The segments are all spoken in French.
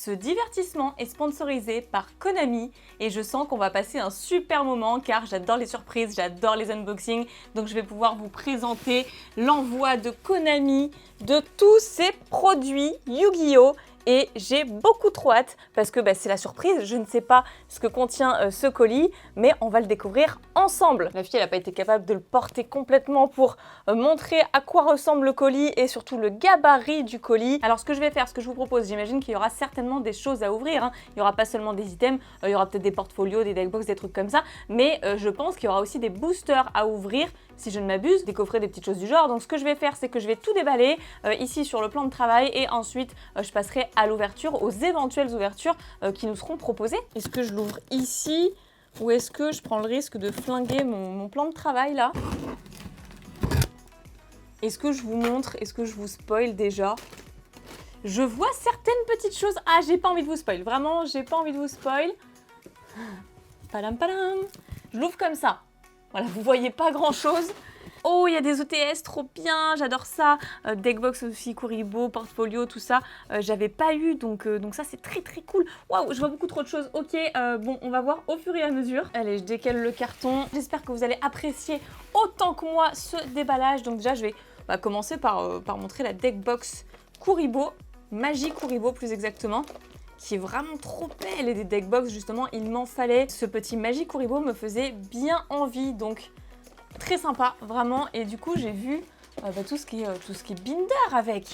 Ce divertissement est sponsorisé par Konami et je sens qu'on va passer un super moment car j'adore les surprises, j'adore les unboxings. Donc je vais pouvoir vous présenter l'envoi de Konami de tous ces produits Yu-Gi-Oh! Et j'ai beaucoup trop hâte parce que c'est la surprise, je ne sais pas ce que contient ce colis, mais on va le découvrir ensemble. La fille, elle n'a pas été capable de le porter complètement pour montrer à quoi ressemble le colis et surtout le gabarit du colis. Alors ce que je vais faire, ce que je vous propose, j'imagine qu'il y aura certainement des choses à ouvrir, hein. Il n'y aura pas seulement des items, il y aura peut-être des portfolios, des deckbox, des trucs comme ça, mais je pense qu'il y aura aussi des boosters à ouvrir, si je ne m'abuse, des coffrets, des petites choses du genre. Donc ce que je vais faire, c'est que je vais tout déballer ici sur le plan de travail et ensuite je passerai à l'ouverture, aux éventuelles ouvertures qui nous seront proposées. Est-ce que je l'ouvre ici ou est-ce que je prends le risque de flinguer mon plan de travail là? Est-ce que je vous montre? Est-ce que je vous spoil déjà? Je vois certaines petites choses. Ah, j'ai pas envie de vous spoil. Vraiment, j'ai pas envie de vous spoil. Padam padam. Je l'ouvre comme ça. Voilà, vous voyez pas grand-chose. Oh, il y a des OTS, trop bien, j'adore ça. Deckbox aussi, Kuribo, portfolio, tout ça. J'avais pas eu, donc ça c'est très très cool. Waouh, je vois beaucoup trop de choses. Ok, bon, on va voir au fur et à mesure. Allez, je décale le carton. J'espère que vous allez apprécier autant que moi ce déballage. Donc déjà, je vais commencer par montrer la Deckbox Kuribo, Magie Kuribo plus exactement, qui est vraiment trop belle. Et des deckbox, justement, il m'en fallait. Ce petit Magie Kuribo me faisait bien envie, donc très sympa, vraiment. Et du coup, j'ai vu tout ce qui est binder avec.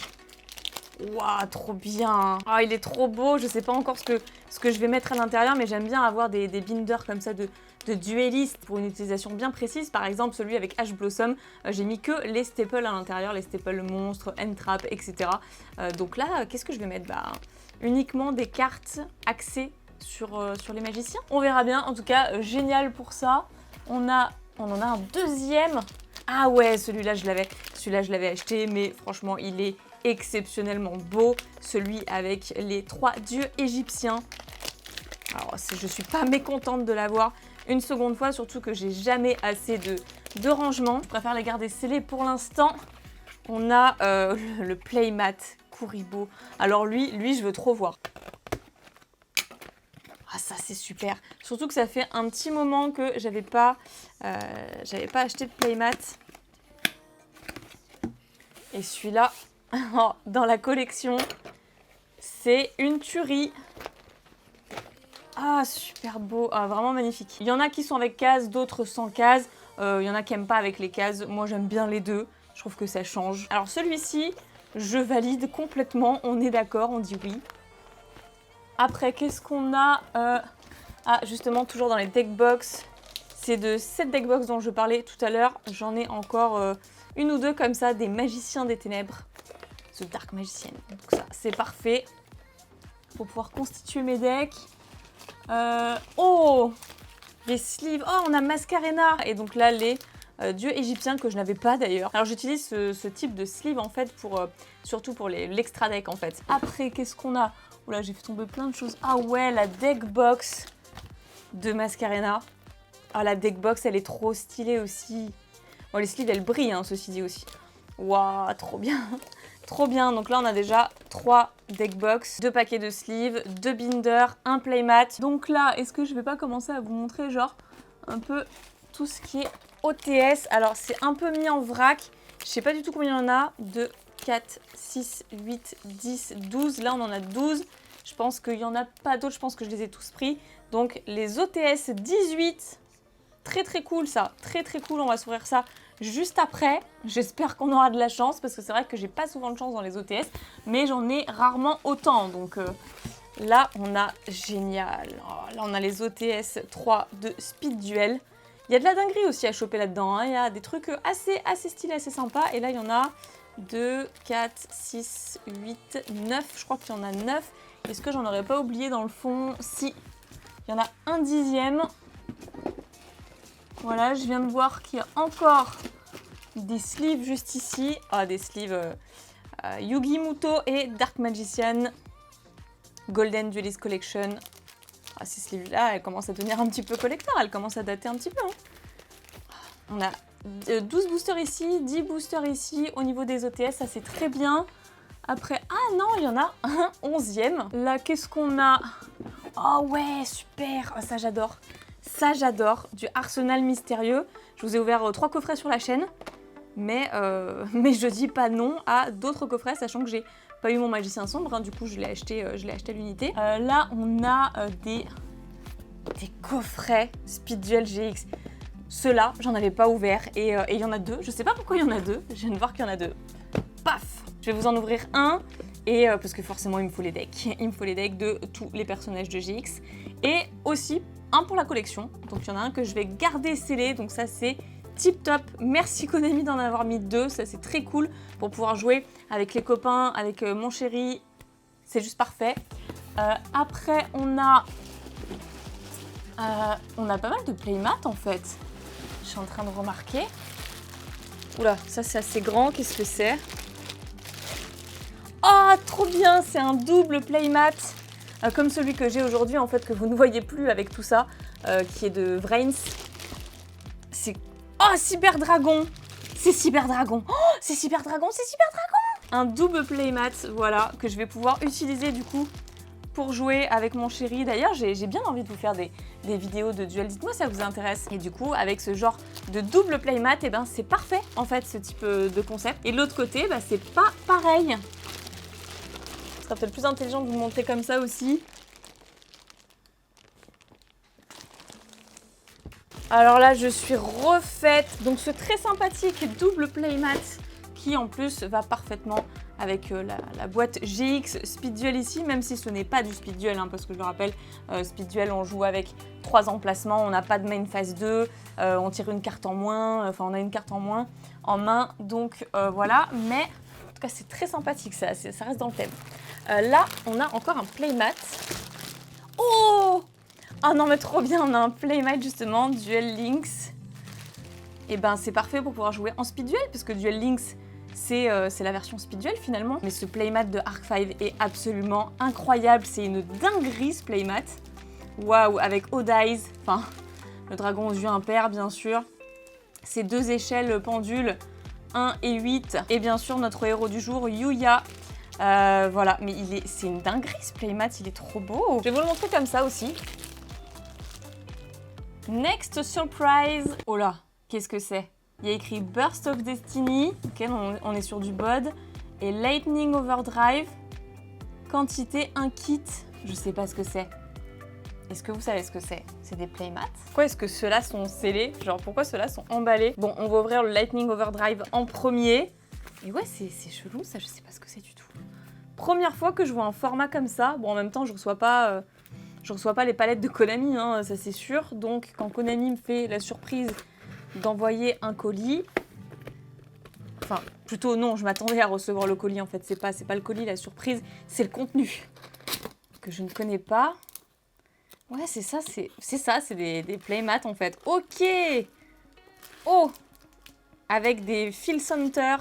Waouh, trop bien. Ah, il est trop beau. Je sais pas encore ce que je vais mettre à l'intérieur, mais j'aime bien avoir des binders comme ça de duellistes pour une utilisation bien précise. Par exemple, celui avec Ash Blossom, j'ai mis que les staples à l'intérieur, les staples monstres, Entrap, etc. Donc là, qu'est-ce que je vais mettre? Uniquement des cartes axées sur les magiciens. On verra bien. En tout cas, génial pour ça. On en a un deuxième. Ah ouais, celui-là, je l'avais acheté, mais franchement, il est exceptionnellement beau. Celui avec les 3 dieux égyptiens. Alors, je suis pas mécontente de l'avoir une seconde fois, surtout que j'ai jamais assez de rangement. Je préfère les garder scellés pour l'instant. On a le playmat Kuribo. Alors lui, je veux trop voir. Ah, ça c'est super. Surtout que ça fait un petit moment que j'avais pas acheté de playmat. Et celui-là, dans la collection, c'est une tuerie. Ah, super beau. Ah, vraiment magnifique. Il y en a qui sont avec cases, d'autres sans cases. Il y en a qui n'aiment pas avec les cases. Moi, j'aime bien les deux. Je trouve que ça change. Alors celui-ci, je valide complètement. On est d'accord, on dit oui. Après, qu'est-ce qu'on a Ah, justement, toujours dans les deckbox. C'est de cette deckbox dont je parlais tout à l'heure. J'en ai encore une ou deux comme ça, des magiciens des ténèbres. The Dark Magician. Donc ça, c'est parfait. Pour pouvoir constituer mes decks. Oh, les sleeves. Oh, on a Mascarena. Et donc là, les dieux égyptiens que je n'avais pas d'ailleurs. Alors j'utilise ce type de sleeve en fait surtout pour l'extra deck en fait. Après, qu'est-ce qu'on a? Oula, j'ai fait tomber plein de choses. Ah ouais, la deckbox de Mascarena. Ah, la deckbox, elle est trop stylée aussi. Bon, les sleeves, elles brillent, hein, ceci dit aussi. Waouh, trop bien. Trop bien. Donc là, on a déjà 3 deckbox, 2 paquets de sleeves, 2 binders, un playmat. Donc là, est-ce que je vais pas commencer à vous montrer genre un peu tout ce qui est OTS? Alors, c'est un peu mis en vrac. Je sais pas du tout combien il y en a. 2, 4, 6, 8, 10, 12. Là, on en a 12. Je pense qu'il n'y en a pas d'autres. Je pense que je les ai tous pris. Donc, les OTS 18. Très, très cool, ça. Très, très cool. On va s'ouvrir ça juste après. J'espère qu'on aura de la chance parce que c'est vrai que j'ai pas souvent de chance dans les OTS. Mais j'en ai rarement autant. Donc, là, on a génial. Oh, là, on a les OTS 3 de Speed Duel. Il y a de la dinguerie aussi à choper là-dedans, hein. Il y a des trucs assez stylés, assez sympas. Et là, il y en a 2, 4, 6, 8, 9. Je crois qu'il y en a 9. Est-ce que j'en aurais pas oublié dans le fond? Si. Il y en a un dixième. Voilà, je viens de voir qu'il y a encore des sleeves juste ici. Ah, des sleeves Yugi Muto et Dark Magician Golden Duelist Collection. Ah, ces sleeves-là, elles commencent à devenir un petit peu collector. Elles commencent à dater un petit peu, hein. On a 12 boosters ici, 10 boosters ici. Au niveau des OTS, ça c'est très bien. Après, ah non, il y en a un 11e. Là, qu'est-ce qu'on a? Oh ouais, super. Oh, ça, j'adore. Ça, j'adore. Du Arsenal mystérieux. Je vous ai ouvert 3 coffrets sur la chaîne. Mais je dis pas non à d'autres coffrets, sachant que j'ai pas eu mon magicien sombre. Hein, du coup, je l'ai acheté à l'unité. Là, on a des coffrets Speed Duel GX. Ceux-là, j'en avais pas ouvert. Et il y en a 2. Je sais pas pourquoi il y en a 2. Je viens de voir qu'il y en a 2. Paf! Je vais vous en ouvrir un. Et parce que forcément, il me faut les decks. Il me faut les decks de tous les personnages de GX. Et aussi, un pour la collection. Donc, il y en a un que je vais garder scellé. Donc, ça, c'est tip top. Merci Konami d'en avoir mis 2. Ça, c'est très cool pour pouvoir jouer avec les copains, avec mon chéri. C'est juste parfait. Après, on a pas mal de playmats, en fait. Je suis en train de remarquer. Oula, ça, c'est assez grand. Qu'est-ce que c'est? Oh, trop bien, c'est un double playmat, comme celui que j'ai aujourd'hui, en fait, que vous ne voyez plus avec tout ça, qui est de Vrains. C'est... Oh, Cyber Dragon! C'est Cyber Dragon! Oh, c'est Cyber Dragon, c'est Cyber Dragon! Un double playmat, voilà, que je vais pouvoir utiliser, du coup, pour jouer avec mon chéri. D'ailleurs, j'ai bien envie de vous faire des vidéos de duel. Dites-moi si ça vous intéresse. Et du coup, avec ce genre de double playmat, eh ben, c'est parfait, en fait, ce type de concept. Et de l'autre côté, bah, c'est pas pareil. Ce sera peut-être plus intelligent de vous montrer comme ça aussi. Alors là, je suis refaite. Donc ce très sympathique double playmat qui en plus va parfaitement avec la boîte GX Speed Duel ici, même si ce n'est pas du Speed Duel, hein, parce que je le rappelle, Speed Duel, on joue avec 3 emplacements, on n'a pas de main phase 2, on tire une carte en moins, enfin on a une carte en moins en main, donc voilà. Mais en tout cas, c'est très sympathique, ça reste dans le thème. Là, on a encore un playmat. Oh! Ah non, mais trop bien, on a un playmat justement, Duel Links. Et ben, c'est parfait pour pouvoir jouer en Speed Duel, parce que Duel Links, c'est la version Speed Duel finalement. Mais ce playmat de Arc 5 est absolument incroyable, c'est une dinguerie ce playmat. Waouh, avec Odize, enfin, le dragon aux yeux impairs, bien sûr. Ces 2 échelles pendules, 1 et 8. Et bien sûr, notre héros du jour, Yuya. Voilà, mais c'est une dinguerie ce playmat, il est trop beau. Je vais vous le montrer comme ça aussi. Next surprise. Oh là, qu'est-ce que c'est? Il y a écrit Burst of Destiny. Ok, on est sur du bod. Et Lightning Overdrive. Quantité, un kit. Je sais pas ce que c'est. Est-ce que vous savez ce que c'est? C'est des playmats. Pourquoi est-ce que ceux-là sont scellés? Genre, pourquoi ceux-là sont emballés? Bon, on va ouvrir le Lightning Overdrive en premier. Et ouais, c'est chelou, ça, je sais pas ce que c'est du tout. Première fois que je vois un format comme ça. Bon, en même temps, je reçois pas les palettes de Konami, hein, ça c'est sûr. Donc, quand Konami me fait la surprise d'envoyer un colis... Enfin, plutôt non, je m'attendais à recevoir le colis, en fait. C'est pas le colis, la surprise, c'est le contenu que je ne connais pas. Ouais, c'est ça, c'est des playmats, en fait. Ok! Oh! Avec des Field Center.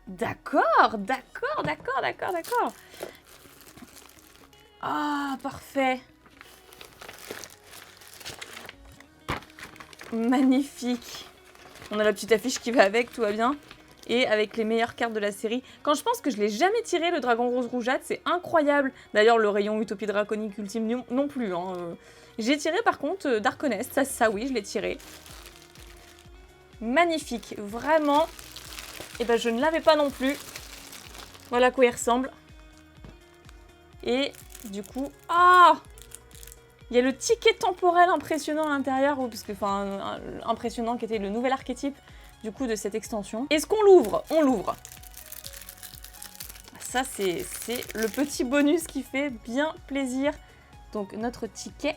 D'accord. Ah, parfait. Magnifique. On a la petite affiche qui va avec, tout va bien. Et avec les meilleures cartes de la série. Quand je pense que je l'ai jamais tiré, le dragon rose rougeâtre, c'est incroyable. D'ailleurs, le rayon Utopie Draconique Ultime non plus. Hein. J'ai tiré par contre Darkonest, ça oui, je l'ai tiré. Magnifique, vraiment. Et ben je ne l'avais pas non plus. Voilà à quoi il ressemble. Et du coup, il y a le ticket temporel impressionnant à l'intérieur, parce que, enfin, impressionnant qui était le nouvel archétype du coup de cette extension. Est-ce qu'on l'ouvre? On l'ouvre. Ça, c'est le petit bonus qui fait bien plaisir. Donc notre ticket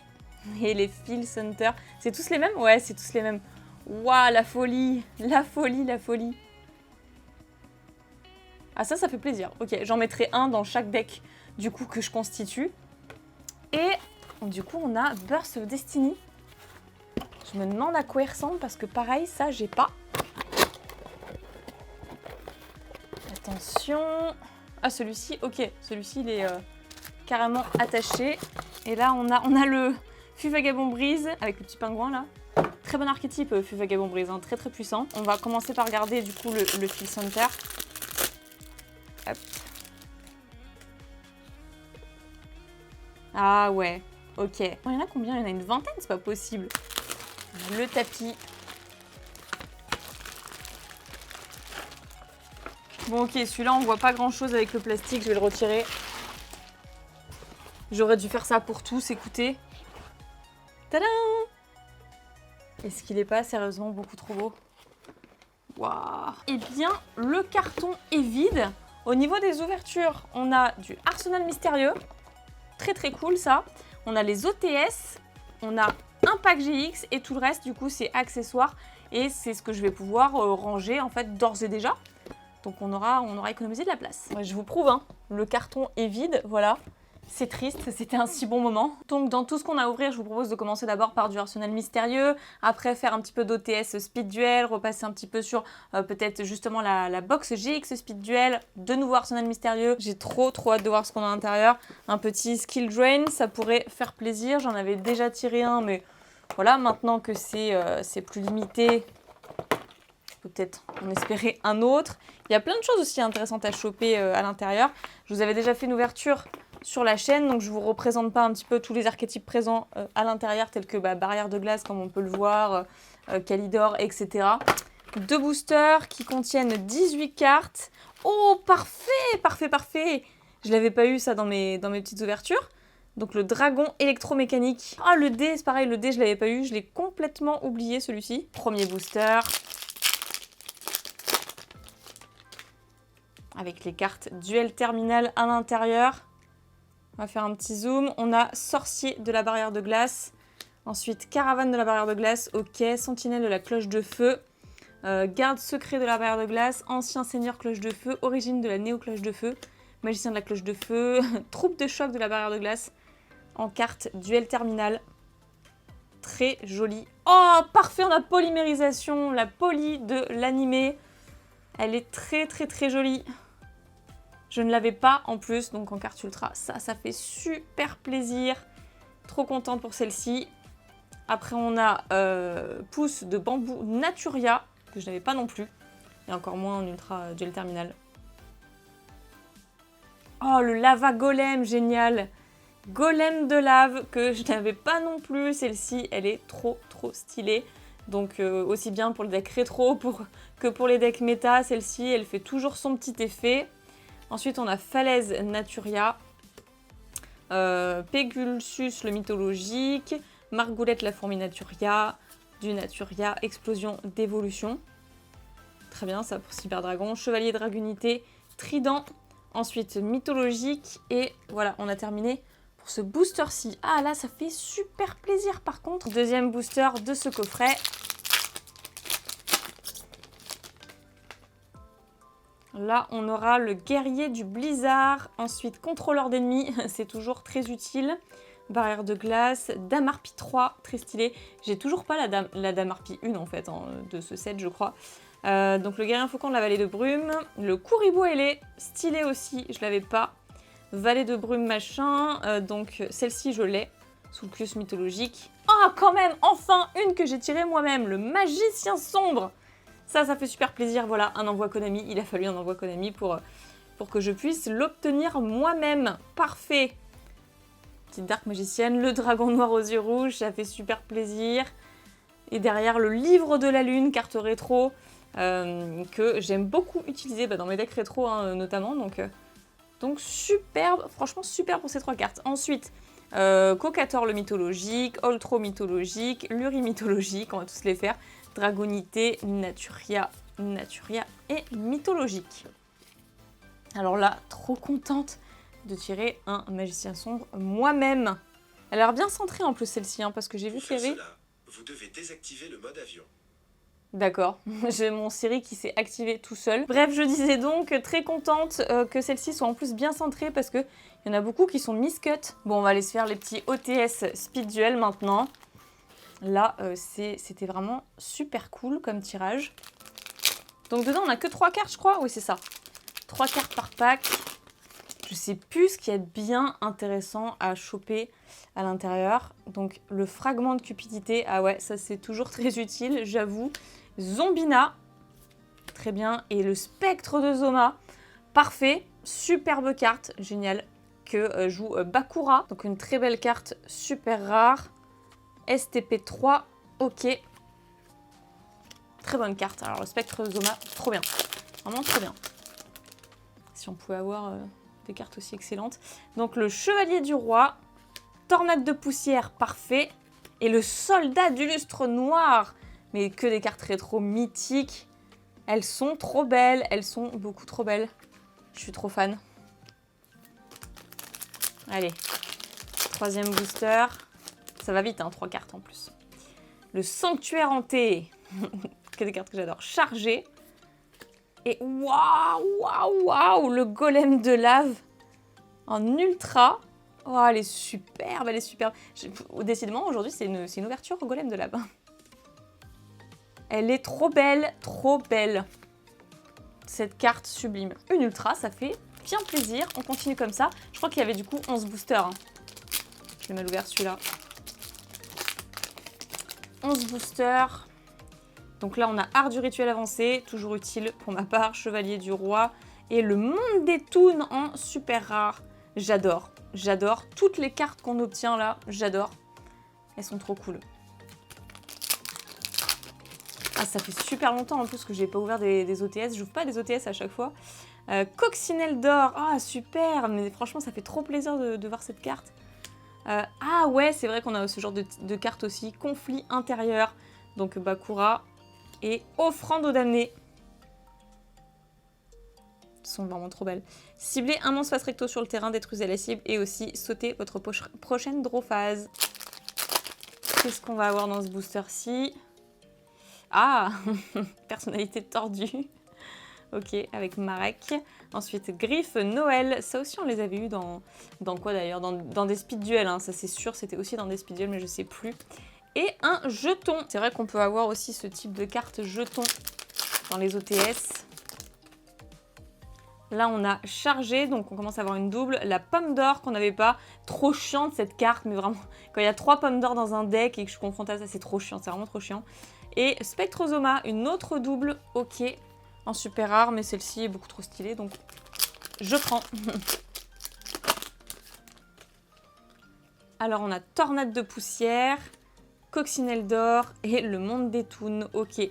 et les Field Center. C'est tous les mêmes? Ouais, c'est tous les mêmes. Waouh, la folie, la folie. Ah ça fait plaisir. Ok, j'en mettrai un dans chaque deck du coup que je constitue. Et du coup, on a Burst of Destiny. Je me demande à quoi il ressemble parce que pareil, ça, j'ai pas. Attention. Ah, celui-ci, ok. Celui-ci, il est carrément attaché. Et là, on a le Fût Vagabond Brise avec le petit pingouin là. Très bon archétype, Fût Vagabond Brise, hein, très puissant. On va commencer par regarder du coup le Field Center. Hop. Ah ouais, ok. Il y en a combien? Il y en a une vingtaine, c'est pas possible. Le tapis. Bon ok, celui-là on voit pas grand chose avec le plastique, je vais le retirer. J'aurais dû faire ça pour tous, écoutez. Tadam! Est-ce qu'il est pas sérieusement beaucoup trop beau? Waouh! Eh bien, le carton est vide. Au niveau des ouvertures, on a du Arsenal mystérieux. Très très cool ça. On a les OTS, on a un pack GX et tout le reste du coup c'est accessoires. Et c'est ce que je vais pouvoir ranger en fait d'ores et déjà. Donc on aura économisé de la place. Ouais, je vous prouve, hein, le carton est vide, voilà. C'est triste, c'était un si bon moment. Donc dans tout ce qu'on a à ouvrir, je vous propose de commencer d'abord par du Arsenal mystérieux, après faire un petit peu d'OTS Speed Duel, repasser un petit peu sur peut-être justement la box GX Speed Duel, de nouveau Arsenal mystérieux. J'ai trop hâte de voir ce qu'on a à l'intérieur. Un petit Skill Drain, ça pourrait faire plaisir, j'en avais déjà tiré un, mais voilà, maintenant que c'est plus limité, peut-être en espérer un autre. Il y a plein de choses aussi intéressantes à choper à l'intérieur. Je vous avais déjà fait une ouverture sur la chaîne, donc je ne vous représente pas un petit peu tous les archétypes présents à l'intérieur, tels que barrière de glace, comme on peut le voir, Calidor, etc. 2 boosters qui contiennent 18 cartes. Oh, parfait, parfait, parfait! Je ne l'avais pas eu ça dans mes petites ouvertures. Donc le dragon électromécanique. Ah, le dé, c'est pareil, le dé, je ne l'avais pas eu. Je l'ai complètement oublié, celui-ci. Premier booster. Avec les cartes duel terminal à l'intérieur. On va faire un petit zoom. On a sorcier de la barrière de glace. Ensuite, caravane de la barrière de glace. Ok. Sentinelle de la cloche de feu. Garde secret de la barrière de glace. Ancien seigneur cloche de feu. Origine de la néo-cloche de feu. Magicien de la cloche de feu. Troupe de choc de la barrière de glace. En carte duel terminal. Très joli. Oh, parfait. On a polymérisation. La poly de l'animé. Elle est très très très jolie. Je ne l'avais pas en plus, donc en carte ultra, ça fait super plaisir. Trop contente pour celle-ci. Après, on a Pousse de bambou Naturia, que je n'avais pas non plus. Et encore moins en ultra duel terminal. Oh, le lava golem, génial. Golem de lave, que je n'avais pas non plus. Celle-ci, elle est trop stylée. Donc aussi bien pour le deck rétro que pour les decks méta, celle-ci, elle fait toujours son petit effet. Ensuite, on a Falaise Naturia, Pégulsus le mythologique, Margoulette la fourmi Naturia, du Naturia, Explosion d'évolution. Très bien, ça pour Cyber Dragon. Chevalier Dragunité, Trident. Ensuite, mythologique. Et voilà, on a terminé pour ce booster-ci. Ah là, ça fait super plaisir par contre. Deuxième booster de ce coffret. Là, on aura le guerrier du blizzard. Ensuite, contrôleur d'ennemis, c'est toujours très utile. Barrière de glace, Dame Harpie 3, très stylé. J'ai toujours pas la Dame Harpie 1 en fait, hein, de ce set, je crois. Donc le guerrier faucon de la vallée de brume. Le Kuribo ailé, stylé aussi, je l'avais pas. Vallée de brume machin, donc celle-ci je l'ai, sous le Clus mythologique. Ah, quand même, enfin une que j'ai tirée moi-même, le magicien sombre. Ça fait super plaisir, voilà, un envoi Konami. Il a fallu un envoi Konami pour que je puisse l'obtenir moi-même. Parfait. Petite dark magicienne, le dragon noir aux yeux rouges, ça fait super plaisir. Et derrière, le livre de la lune, carte rétro, que j'aime beaucoup utiliser dans mes decks rétro hein, notamment. Donc superbe, franchement super pour ces 3 cartes. Ensuite, Cocator le mythologique, Oltro mythologique, Luri mythologique, on va tous les faire. Dragonité, Naturia et mythologique. Alors là, trop contente de tirer un magicien sombre moi-même. Elle a l'air bien centrée en plus celle-ci, hein, parce que j'ai vu Ferry. Vous devez désactiver le mode avion. D'accord, j'ai mon Siri qui s'est activé tout seul. Bref, je disais donc très contente que celle-ci soit en plus bien centrée parce qu'il y en a beaucoup qui sont miscut. Bon, on va aller se faire les petits OTS Speed Duel maintenant. Là, c'était vraiment super cool comme tirage. Donc dedans, on n'a que 3 cartes, je crois. Oui, c'est ça. 3 cartes par pack. Je sais plus ce qu'il y a de bien intéressant à choper à l'intérieur. Donc le fragment de cupidité. Ah ouais, ça c'est toujours très utile, j'avoue. Zombina. Très bien. Et le spectre de Zoma. Parfait. superbe carte, génial, que joue Bakura. Donc une très belle carte, super rare. STP3, ok. Très bonne carte. Alors le Spectre Zoma, trop bien. Vraiment trop bien. Si on pouvait avoir des cartes aussi excellentes. Donc le Chevalier du Roi, Tornade de poussière, parfait. Et le Soldat du Lustre Noir. Mais que des cartes rétro mythiques. Elles sont trop belles, elles sont beaucoup trop belles. Je suis trop fan. Allez, 3e booster. Ça va vite, hein, 3 cartes en plus. Le Sanctuaire hanté. Que des cartes que j'adore. Chargé. Et waouh, le Golem de lave en ultra. Oh, elle est superbe, elle est superbe. Décidément, aujourd'hui, c'est une ouverture au Golem de lave. Elle est trop belle, cette carte sublime. Une ultra, ça fait bien plaisir. On continue comme ça. Je crois qu'il y avait du coup 11 boosters. Hein. Je l'ai mal ouvert celui-là. 11 boosters. Donc là, on a Art du Rituel avancé, toujours utile pour ma part. Chevalier du Roi. Et le Monde des Toons en super rare. J'adore. J'adore. Toutes les cartes qu'on obtient là, j'adore. Elles sont trop cool. Ah, ça fait super longtemps en plus que j'ai pas ouvert des OTS. J'ouvre pas des OTS à chaque fois. Coccinelle d'or. Ah, super. Mais franchement, ça fait trop plaisir de voir cette carte. Ah ouais, c'est vrai qu'on a ce genre de carte aussi. Conflit intérieur. Donc Bakura. Et Offrande aux damnés. Elles sont vraiment trop belles. Ciblez un monstre face recto sur le terrain, détruisez la cible et aussi sautez votre prochaine draw phase. Qu'est-ce qu'on va avoir dans ce booster-ci? Ah, personnalité tordue. Ok, avec Marek. Ensuite, Griffe Noël. Ça aussi, on les avait eu dans quoi d'ailleurs? Dans des speed duels, hein. Ça c'est sûr, c'était aussi dans des speed duels, mais je sais plus. Et un jeton. C'est vrai qu'on peut avoir aussi ce type de carte jeton dans les OTS. Là, on a chargé, donc on commence à avoir une double. La pomme d'or qu'on n'avait pas. Trop chiante cette carte, mais vraiment, quand il y a 3 pommes d'or dans un deck et que je suis confrontée à ça, c'est trop chiant, c'est vraiment trop chiant. Et Spectrozoma, une autre double, ok, en super rare, mais celle-ci est beaucoup trop stylée, donc je prends. Alors, on a Tornade de poussière, Coccinelle d'or et le Monde des Toons, ok,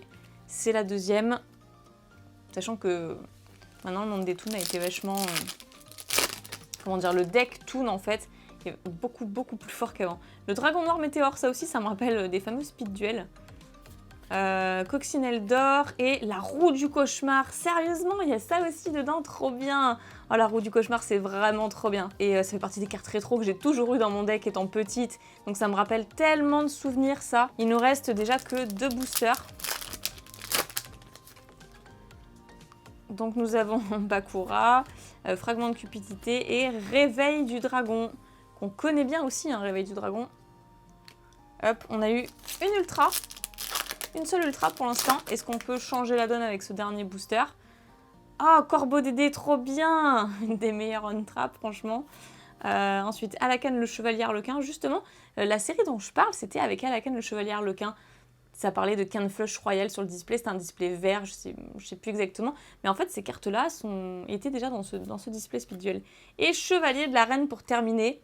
c'est la deuxième. Sachant que maintenant, le Monde des Toons a été vachement... comment dire, le deck Toon, en fait, est beaucoup plus fort qu'avant. Le Dragon Noir Météore, ça aussi, ça me rappelle des fameux speed duels. Coccinelle d'or et la roue du cauchemar. Sérieusement, il y a ça aussi dedans, trop bien. Oh, la roue du cauchemar, c'est vraiment trop bien. Et ça fait partie des cartes rétro que j'ai toujours eu dans mon deck étant petite. Donc ça me rappelle tellement de souvenirs, ça. Il nous reste déjà que 2 boosters. Donc nous avons Bakura, Fragment de cupidité et Réveil du dragon. Qu'on connaît bien aussi, hein, Réveil du dragon. Hop, on a eu une ultra. Une seule ultra pour l'instant. Est-ce qu'on peut changer la donne avec ce dernier booster? Ah, Corbeau Dédé, trop bien. Une des meilleures on-trap, franchement. Ensuite, Alakan le Chevalier Harlequin. Justement, la série dont je parle, c'était avec Alakan le Chevalier Harlequin. Ça parlait de Can Flush Royal sur le display. C'était un display vert, je sais plus exactement. Mais en fait, ces cartes-là étaient déjà dans ce display speed duel. Et Chevalier de la Reine pour terminer,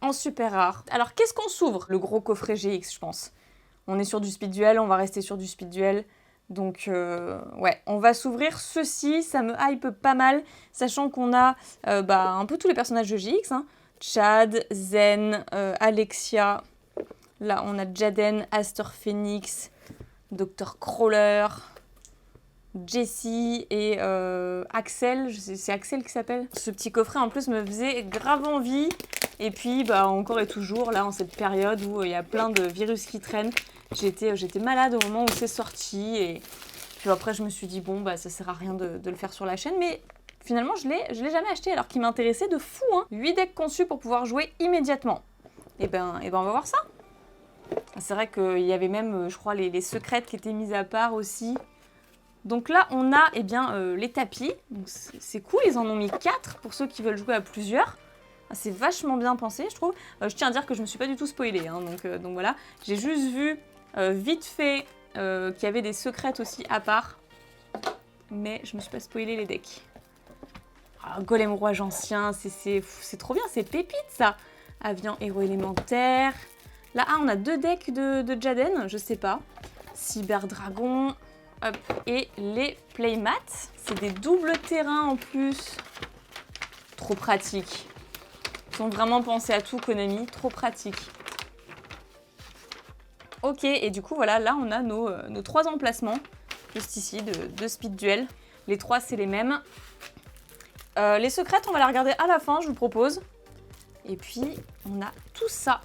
en super rare. Alors, qu'est-ce qu'on s'ouvre? Le gros coffret GX, je pense. On est sur du speed duel, on va rester sur du speed duel. Donc, ouais, on va s'ouvrir ceci. Ça me hype pas mal, sachant qu'on a un peu tous les personnages de GX. Hein. Chad, Zen, Alexia. Là, on a Jaden, Aster Phoenix, Dr. Crawler, Jessie et Axel. C'est Axel qui s'appelle. Ce petit coffret, en plus, me faisait grave envie. Et puis, encore et toujours, là, en cette période où il y a plein de virus qui traînent, j'étais malade au moment où c'est sorti. Et puis après, je me suis dit, bon, ça sert à rien de le faire sur la chaîne. Mais finalement, je l'ai jamais acheté, alors qu'il m'intéressait de fou. Hein. 8 decks conçus pour pouvoir jouer immédiatement. Et ben, on va voir ça. C'est vrai qu'il y avait même, je crois, les secrètes qui étaient mises à part aussi. Donc là, on a les tapis. C'est cool, ils en ont mis 4 pour ceux qui veulent jouer à plusieurs. C'est vachement bien pensé, je trouve. Je tiens à dire que je ne me suis pas du tout spoilée. Hein, donc voilà, j'ai juste vu vite fait qu'il y avait des secrètes aussi à part. Mais je ne me suis pas spoilé les decks. Ah, Golem rouage ancien, c'est trop bien, c'est pépite ça. Avian héros élémentaire. Là, on a 2 decks de Jaden, je sais pas. Cyber dragon. Hop, et les playmats. C'est des doubles terrains en plus. Trop pratique. Ils ont vraiment pensé à tout, Konami. Trop pratique. Ok, et du coup, voilà, là, on a nos 3 emplacements. Juste ici, de Speed Duel. Les 3, c'est les mêmes. Les secrètes, on va les regarder à la fin, je vous propose. Et puis, on a tout ça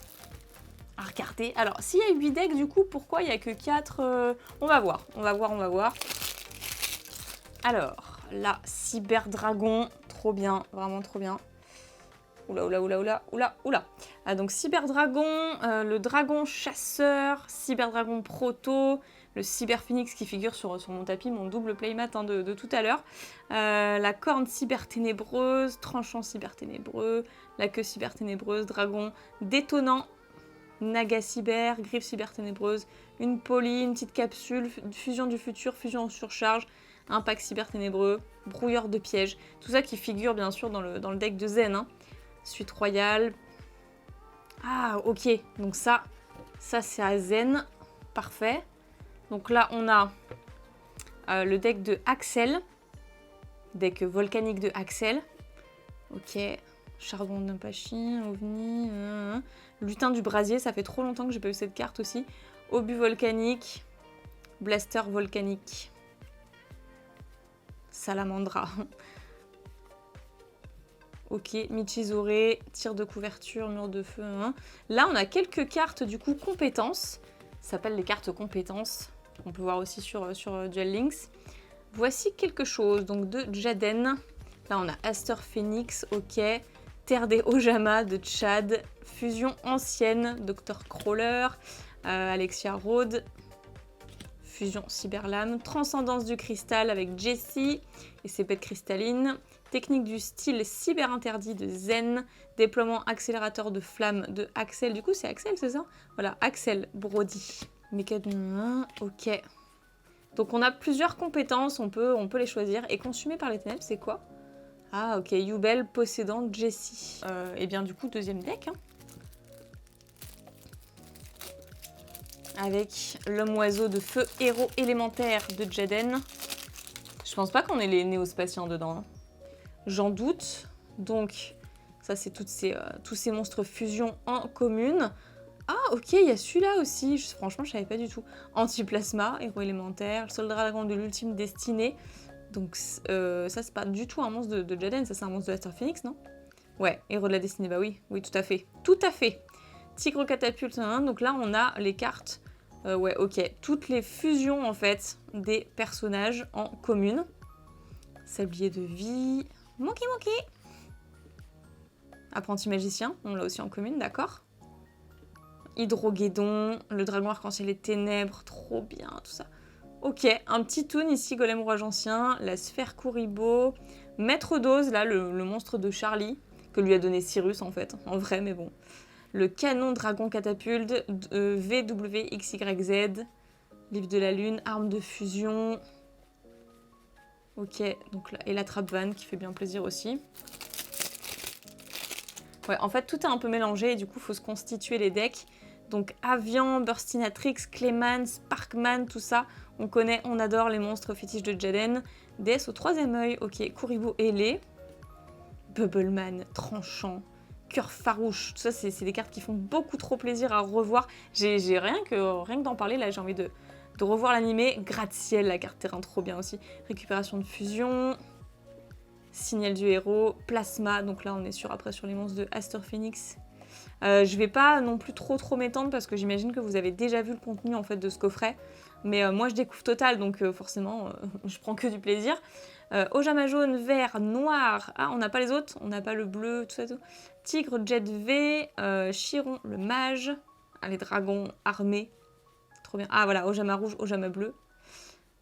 à regarder. Alors, s'il y a 8 decks, du coup, pourquoi il n'y a que 4 On va voir, on va voir. Alors, là, Cyber Dragon, trop bien, vraiment trop bien. Oula. Ah, donc, Cyber Dragon, le Dragon Chasseur, Cyber Dragon Proto, le Cyber Phoenix qui figure sur mon tapis, mon double playmat de tout à l'heure. La corne cyber ténébreuse, tranchant cyber ténébreux, la queue cyber ténébreuse, dragon détonnant, naga cyber, griffe cyber ténébreuse, une poly, une petite capsule, fusion du futur, fusion en surcharge, impact cyber ténébreux, brouilleur de pièges. Tout ça qui figure bien sûr dans le deck de Zen. Hein. Suite royale. Ah ok, donc ça c'est à Zen. Parfait. Donc là, on a le deck de Axel. Deck volcanique de Axel. Ok. Charbon d'Apache, OVNI. Lutin du brasier, ça fait trop longtemps que j'ai pas eu cette carte aussi. Obus volcanique. Blaster volcanique. Salamandra. Ok, Michizore, tir de couverture, mur de feu. Là, on a quelques cartes du coup compétences. Ça s'appelle les cartes compétences. On peut voir aussi sur Duel Links. Voici quelque chose, donc de Jaden. Là, on a Aster Phoenix, ok. Terre des Ojama de Tchad. Fusion ancienne, Dr. Crawler. Alexia Rhodes. Fusion Cyberlame. Transcendance du cristal avec Jessie et ses bêtes cristallines. Technique du style cyber interdit de Zen. Déploiement accélérateur de flamme de Axel. Du coup, c'est Axel, c'est ça? Voilà, Axel Brody. Mécanique, ok. Donc on a plusieurs compétences, on peut les choisir. Et consumé par les ténèbres, c'est quoi? Ah ok, Yubel possédant Jessie. Et bien du coup, deuxième deck. Hein. Avec l'homme oiseau de feu héros élémentaire de Jaden. Je pense pas qu'on ait les néospatiens dedans. Hein. J'en doute. Donc ça c'est tous ces monstres fusion en commune. Ah ok, il y a celui-là aussi, franchement je savais pas du tout. Antiplasma, héros élémentaire, soldat dragon de l'ultime destinée. Donc ça c'est pas du tout un monstre de Jaden, ça c'est un monstre de Aster Phoenix, non? Ouais, héros de la destinée, bah oui, tout à fait. Tout à fait. Tigre catapulte, donc là on a les cartes, ouais ok, toutes les fusions en fait des personnages en commune. Sablier de vie, Monkey. Apprenti magicien, on l'a aussi en commune, d'accord. Hydroguédon, le dragon arc-en-ciel des ténèbres, trop bien, tout ça. Ok, un petit toon ici, Golem rouage ancien, la sphère Kuribo, Maître d'Oz, là, le monstre de Charlie, que lui a donné Cyrus en fait, en vrai, mais bon. Le canon dragon catapulte, VWXYZ, livre de la lune, arme de fusion. Ok, donc là, et la trappe van qui fait bien plaisir aussi. Ouais, en fait, tout est un peu mélangé et du coup, il faut se constituer les decks. Donc Avian, Burstinatrix, Clayman, Sparkman, tout ça, on connaît, on adore les monstres fétiches de Jaden. DS au troisième œil, ok, Kuribo ailé, Bubbleman, tranchant, Cœur farouche, tout ça c'est des cartes qui font beaucoup trop plaisir à revoir. J'ai rien que d'en parler, là j'ai envie de revoir l'animé. Gratte-ciel, la carte terrain, trop bien aussi. Récupération de fusion, Signal du héros, Plasma, donc là on est après sur les monstres de Aster Phoenix. Je vais pas non plus trop m'étendre parce que j'imagine que vous avez déjà vu le contenu en fait de ce coffret. Mais moi je découvre total donc forcément je prends que du plaisir. Ojama jaune, vert, noir. Ah on n'a pas les autres, on n'a pas le bleu, tout ça tout. Tigre, Jet V, Chiron, le mage. Ah, les dragons armés. Trop bien. Ah voilà, Ojama rouge, Ojama bleu.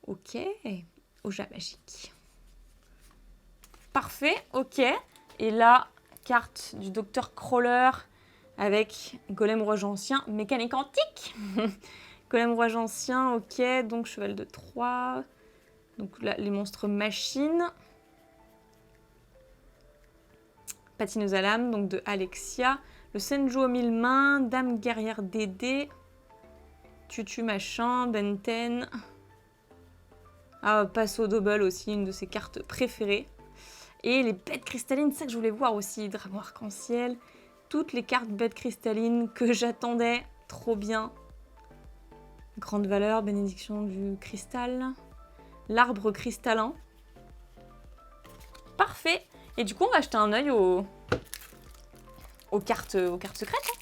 Ok. Ojama magique. Parfait, ok. Et là, carte du Dr. Crawler. Avec Golem rouage ancien, mécanique antique. Golem rouage ancien, ok. Donc cheval de 3. Donc là, les monstres machines. Patineuse à lame, donc de Alexia. Le Senju aux 1000 mains, Dame guerrière Dédé. Tutu machin, Benten. Ah, Passo Double aussi, une de ses cartes préférées. Et les bêtes cristallines, c'est ça que je voulais voir aussi. Dragon arc-en-ciel. Toutes les cartes bêtes cristallines que j'attendais. Trop bien. Grande valeur, bénédiction du cristal. L'arbre cristallin. Parfait. Et du coup, on va jeter un œil aux cartes secrètes. Hein.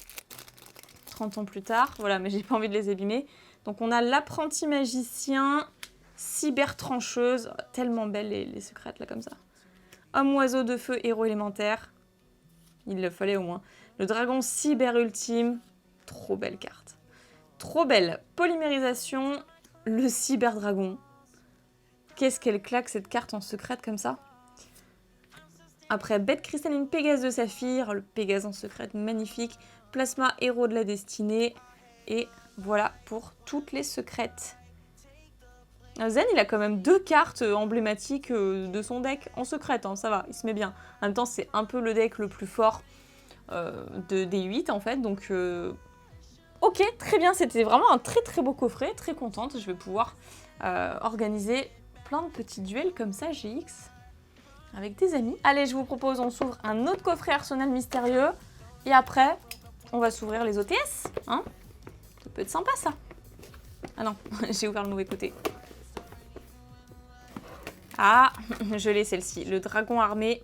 30 ans plus tard. Voilà, mais j'ai pas envie de les abîmer. Donc on a l'apprenti magicien, cybertrancheuse. Oh, tellement belles les secrètes là comme ça. Homme oiseau de feu, héros élémentaire. Il le fallait au moins. Le dragon cyber ultime. Trop belle carte. Trop belle. Polymérisation. Le cyber dragon. Qu'est-ce qu'elle claque cette carte en secrète comme ça. Après, bête cristalline Pégase de saphir. Le Pégase en secrète magnifique. Plasma héros de la destinée. Et voilà pour toutes les secrètes. Zen, il a quand même 2 cartes emblématiques de son deck en secrète, hein, ça va, il se met bien. En même temps, c'est un peu le deck le plus fort des 8 en fait, donc ok, très bien, c'était vraiment un très très beau coffret, très contente. Je vais pouvoir organiser plein de petits duels comme ça, GX, avec des amis. Allez, je vous propose, on s'ouvre un autre coffret Arsenal mystérieux, et après, on va s'ouvrir les OTS, hein. Ça peut être sympa ça. Ah non, j'ai ouvert le mauvais côté. Ah, je l'ai celle-ci, le dragon armé,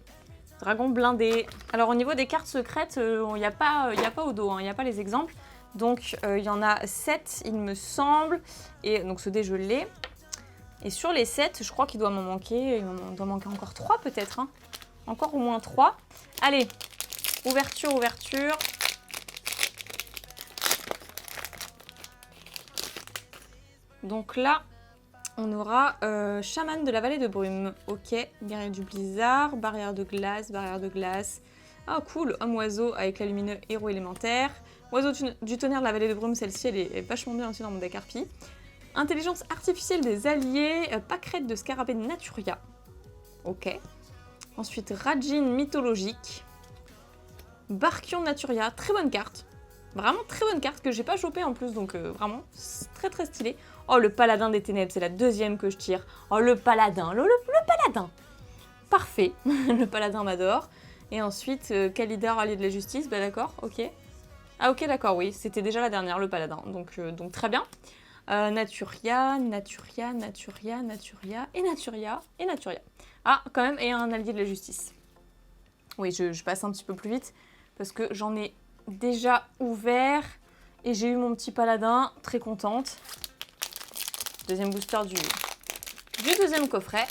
dragon blindé. Alors au niveau des cartes secrètes, il n'y a pas au dos, il n'y a pas les exemples. Donc il y en a 7 il me semble, et donc ce dé je l'ai. Et sur les 7, je crois qu'il doit m'en manquer, il doit manquer encore 3 peut-être. Hein. Encore au moins 3. Allez, ouverture, ouverture. Donc là... On aura chaman de la vallée de brume. Ok, guerrier du blizzard, barrière de glace, barrière de glace. Ah cool, homme oiseau avec la lumineux héros élémentaire. Oiseau du tonnerre de la vallée de brume, celle-ci elle est vachement bien aussi dans mon deck harpie. Intelligence artificielle des alliés, pâquerette de scarabée Naturia. Ok. Ensuite Rajin mythologique. Barkion Naturia, très bonne carte. Vraiment très bonne carte que j'ai pas chopée en plus, donc vraiment très très stylé. Oh, le paladin des ténèbres, c'est la deuxième que je tire. Oh, le paladin, le paladin. Parfait, le paladin m'adore. Et ensuite, Kalidar, allié de la justice, bah d'accord, ok. Ah ok, d'accord, oui, c'était déjà la dernière, le paladin, donc très bien. Naturia, Naturia, Naturia, Naturia, et Naturia, et Naturia. Ah, quand même, et un allié de la justice. Oui, je passe un petit peu plus vite, parce que j'en ai déjà ouvert, et j'ai eu mon petit paladin, très contente. Deuxième booster du deuxième coffret.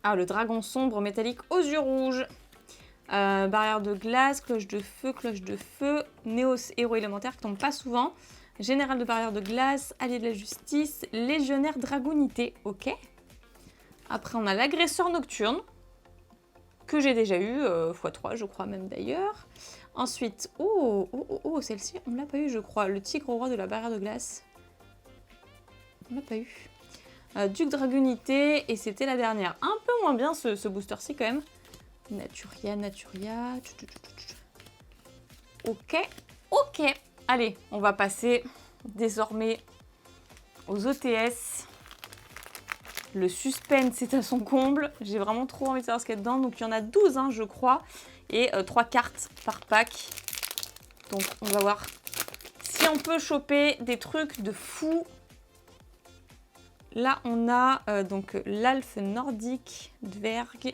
Ah, le dragon sombre métallique aux yeux rouges. Barrière de glace, cloche de feu, Néos héros élémentaire qui tombe pas souvent. Général de barrière de glace, allié de la justice, légionnaire dragonité, ok. Après on a l'agresseur nocturne, que j'ai déjà eu, x3 je crois même d'ailleurs. Ensuite, celle-ci, on l'a pas eu, je crois. Le tigre au roi de la barrière de glace. On l'a pas eu. Duc Dragonité, et c'était la dernière. Un peu moins bien ce booster-ci quand même. Naturia, Naturia. Ok, ok. Allez, on va passer désormais aux OTS. Le suspense est à son comble. J'ai vraiment trop envie de savoir ce qu'il y a dedans. Donc il y en a 12, hein, je crois. Et 3 cartes par pack. Donc on va voir si on peut choper des trucs de fou. Là on a donc l'Alphe nordique Dverg,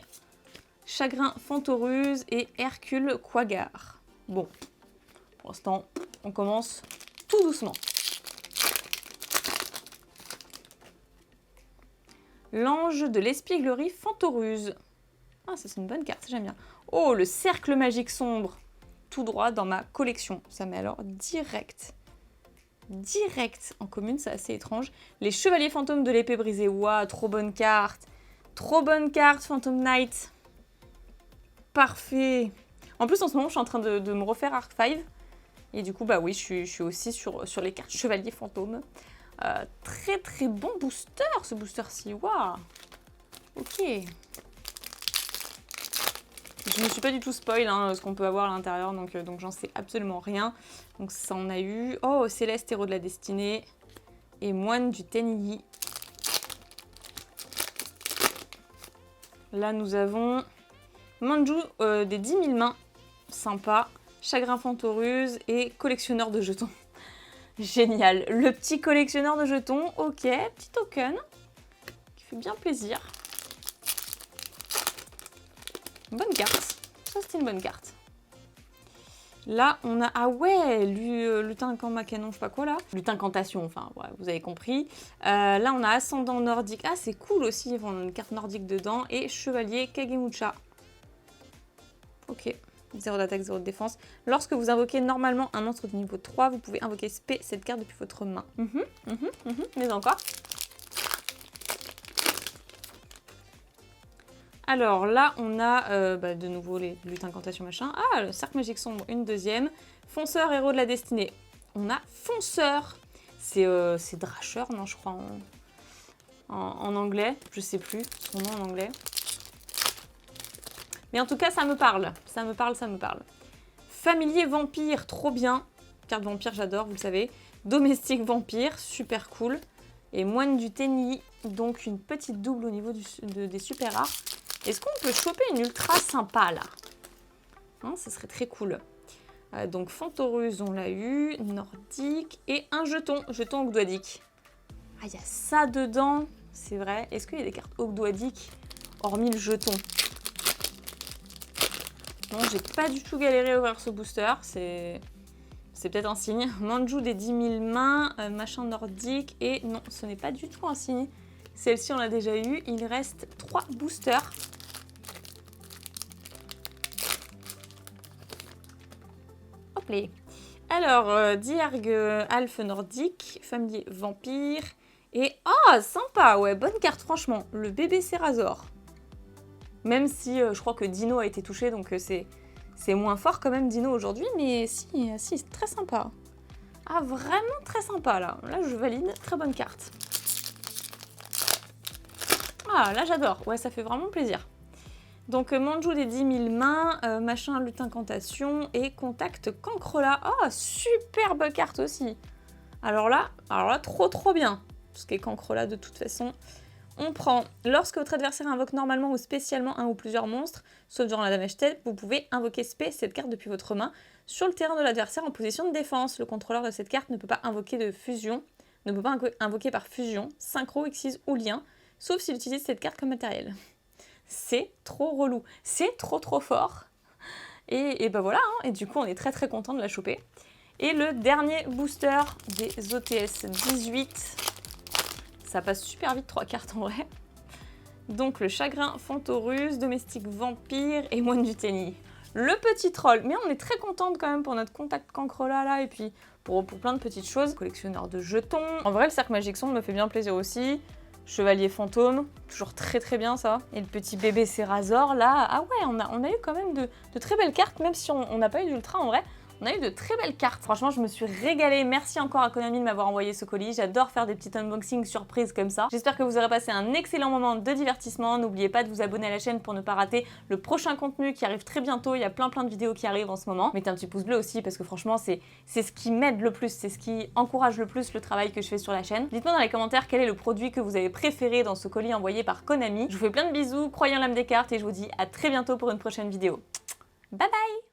Chagrin Fantoruse et Hercule Quaggar. Bon, pour l'instant on commence tout doucement. L'ange de l'espièglerie Fantoruse. Ah, ça c'est une bonne carte, j'aime bien. Oh, le cercle magique sombre. Tout droit dans ma collection. Ça met alors direct. Direct en commune, c'est assez étrange. Les chevaliers fantômes de l'épée brisée. Waouh, trop bonne carte. Trop bonne carte, Phantom Knight. Parfait. En plus, en ce moment, je suis en train de me refaire Arc 5. Et du coup, bah oui, je suis aussi sur les cartes chevaliers fantômes. Très très bon booster, ce booster-ci. Waouh. Ok. Je ne suis pas du tout spoil ce qu'on peut avoir à l'intérieur, donc j'en sais absolument rien. Donc ça on a eu. Oh, Céleste, héros de la destinée. Et moine du Tenyi. Là nous avons Manju des 10 000 mains. Sympa. Chagrin Fantoruse et collectionneur de jetons. Génial. Le petit collectionneur de jetons. Ok, petit token. Qui fait bien plaisir. Bonne carte. Ça, c'était une bonne carte. Là, on a... Ah ouais, lutin incant canon, je sais pas quoi, là. Lutin incantation, enfin, ouais, vous avez compris. Là, on a ascendant nordique. Ah, c'est cool aussi, ils ont une carte nordique dedans. Et chevalier Kagemucha. Ok. 0 d'attaque, 0 de défense. Lorsque vous invoquez normalement un monstre de niveau 3, vous pouvez invoquer spé cette carte depuis votre main. Mais encore. Alors là, on a de nouveau les luttes incantations machin. Ah, le cercle magique sombre, une deuxième. Fonceur, héros de la destinée. On a fonceur. C'est Drasher, non, je crois, en anglais. Je sais plus son nom en anglais. Mais en tout cas, ça me parle. Ça me parle, ça me parle. Familier vampire, trop bien. Carte vampire, j'adore, vous le savez. Domestique vampire, super cool. Et moine du Tenyi, donc une petite double au niveau des super rares. Est-ce qu'on peut choper une ultra sympa, là? Hein, ça serait très cool. Donc Fantoruse, on l'a eu. Nordique. Et un jeton. Jeton Ogdoadic. Ah, il y a ça dedans. C'est vrai. Est-ce qu'il y a des cartes Ogdoadic, hormis le jeton? Non, j'ai pas du tout galéré à ouvrir ce booster, c'est peut-être un signe. Manju des 10 000 mains, machin nordique, et non, ce n'est pas du tout un signe. Celle-ci, on l'a déjà eu. Il reste 3 boosters. Hop là. Alors, Diargue, Alphe nordique, familier vampire, et... Ah, sympa, ouais, bonne carte, franchement. Le bébé Serrazor. Même si je crois que Dino a été touché, donc c'est moins fort quand même Dino aujourd'hui, mais si, c'est très sympa. Ah, vraiment très sympa là. Là, je valide, très bonne carte. Ah, là j'adore, ouais, ça fait vraiment plaisir. Donc Manju des 10 000 mains, machin lutte incantation et contact Cancrola. Ah, superbe carte aussi. Alors là, trop bien. Parce que Cancrola de toute façon... On prend, lorsque votre adversaire invoque normalement ou spécialement un ou plusieurs monstres, sauf durant la damage tête, vous pouvez invoquer spé cette carte depuis votre main sur le terrain de l'adversaire en position de défense. Le contrôleur de cette carte ne peut pas invoquer de fusion, ne peut pas invoquer par fusion, synchro, excise ou lien, sauf s'il utilise cette carte comme matériel. C'est trop relou, c'est trop fort. Et ben voilà, hein, et du coup on est très content de la choper. Et le dernier booster des OTS 18... Ça passe super vite, 3 cartes en vrai. Donc le chagrin Fantoruse, domestique vampire et moine du Tenyi. Le petit troll. Mais on est très contente quand même pour notre contact Cancrola là. Et puis pour plein de petites choses. Collectionneur de jetons. En vrai, le cercle magique sombre me fait bien plaisir aussi. Chevalier fantôme. Toujours très bien ça. Et le petit bébé Serrazor là. Ah ouais, on a eu quand même de très belles cartes. Même si on n'a pas eu d'ultra en vrai. On a eu de très belles cartes. Franchement, je me suis régalée. Merci encore à Konami de m'avoir envoyé ce colis. J'adore faire des petits unboxings surprises comme ça. J'espère que vous aurez passé un excellent moment de divertissement. N'oubliez pas de vous abonner à la chaîne pour ne pas rater le prochain contenu qui arrive très bientôt. Il y a plein de vidéos qui arrivent en ce moment. Mettez un petit pouce bleu aussi parce que franchement, c'est ce qui m'aide le plus. C'est ce qui encourage le plus le travail que je fais sur la chaîne. Dites-moi dans les commentaires quel est le produit que vous avez préféré dans ce colis envoyé par Konami. Je vous fais plein de bisous, croyez en l'âme des cartes et je vous dis à très bientôt pour une prochaine vidéo. Bye bye!